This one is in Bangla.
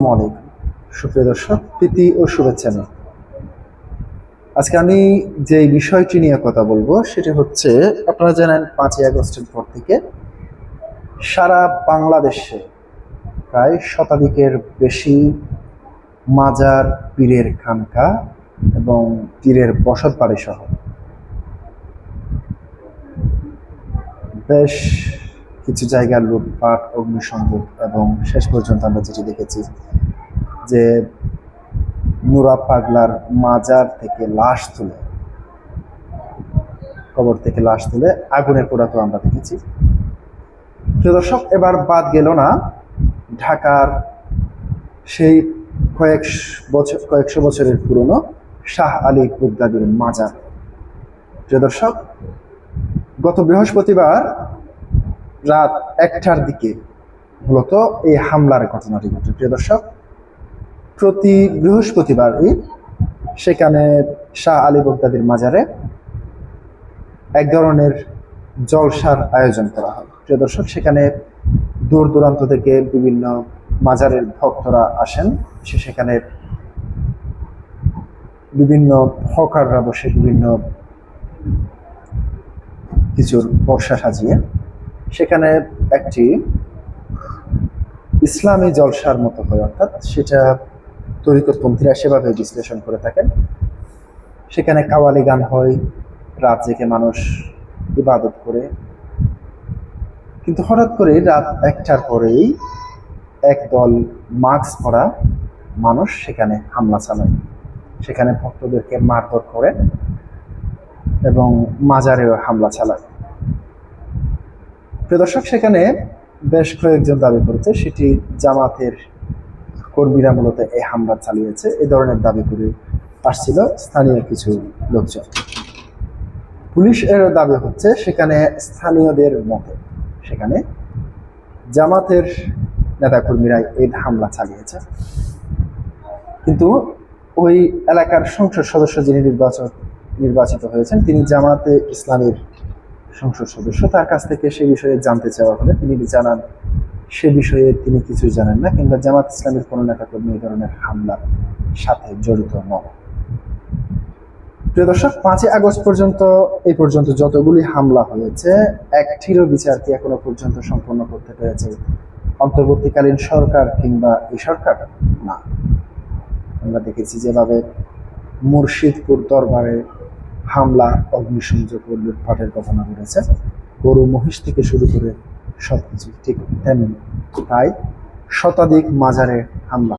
আসসালামু আলাইকুম সুপ্রিয় দর্শক, প্রীতি ও শুভেচ্ছা নিয়ে আজকে আমি যে বিষয়টি নিয়ে কথা বলবো সেটি হচ্ছে, আপনারা জানেন 5ই আগস্টের পর থেকে সারা বাংলাদেশে প্রায় শতাধিকের বেশি মাজার, পীরের খানকা এবং পীরের বসত বাড়ি সহ বেশ কিছু জায়গার লুটপাট, অগ্নিসংযোগ এবং শেষ পর্যন্ত আমরা যেটি দেখেছি যে নুরা পাগলার মাজার থেকে লাশ তুলে, কবর থেকে লাশ তুলে আগুনের পোড়াতো আমরা দেখেছি। প্রিয় দর্শক, এবার বাদ গেল না ঢাকার সেই কয়েকশো বছরের পুরনো শাহ আলী বুগদাদির মাজার। প্রিয় দর্শক, গত বৃহস্পতিবার রাত 1টার দিকে মূলত এই হামলার ঘটনাটি ঘটে। প্রিয় দর্শক, প্রতি বৃহস্পতিবারই সেখানে শাহ আলী বুগদাদির মাজারে এক ধরনের জলসার আয়োজন করা হয়। প্রিয় দর্শক, সেখানে দূর দূরান্ত থেকে বিভিন্ন মাজারের ভক্তরা আসেন। সেখানে বিভিন্ন হকাররা বসে বিভিন্ন কিছুর বর্ষা সাজিয়ে সেখানে একটি ইসলামী জলসার মতো হয়, অর্থাৎ সেটা তরিকতপন্থীরা সেভাবে বিশ্লেষণ করে থাকেন। সেখানে কাওয়ালি গান হয়, রাত জেগে মানুষ ইবাদত করে। কিন্তু হঠাৎ করে রাত 1টার পরেই একদল মাস্ক পরা মানুষ সেখানে হামলা চালায়, সেখানে ভক্তদেরকে মারধর করে এবং মাজারেও হামলা চালায়। প্রিয় দর্শক, সেখানে বেশ কয়েকজন দাবি করেছে সেটি জামাতের কর্মীরা মূলত এই হামলা চালিয়েছে, এই ধরনের দাবি করে আসছিল স্থানীয় কিছু লোকজন। পুলিশ এর দাবি হচ্ছে সেখানে স্থানীয়দের মতে সেখানে জামাতের নেতাকর্মীরাই এই হামলা চালিয়েছে। কিন্তু ওই এলাকার সংসদ সদস্য যিনি নির্বাচিত হয়েছেন তিনি জামাতে ইসলামের সংসদ সদস্য। তার কাছ থেকে সে বিষয়ে জানতে চাওয়া হলে তিনি জানান সে বিষয়ে তিনি কিছুই জানেন না, কিংবা জামাত ইসলামের কোনো নেতাকর্মী এই ধরনের হামলার সাথে জড়িত নন। প্রিয় দর্শক, 5ই আগস্ট পর্যন্ত এই পর্যন্ত যতগুলি হামলা হয়েছে একটিরও বিচার কি এখনো পর্যন্ত সম্পন্ন করতে পেরেছে অন্তর্বর্তীকালীন সরকার কিংবা এই সরকার? না। আমরা দেখেছি যেভাবে মুর্শিদপুর দরবারে হামলা, অগ্নিসংযোগ ও লুটপাটের ঘটনা ঘটেছে, গরু মহিষ থেকে শুরু করে সবকিছু ঠিক তেমনি প্রায় শতাধিক মাজারে হামলা।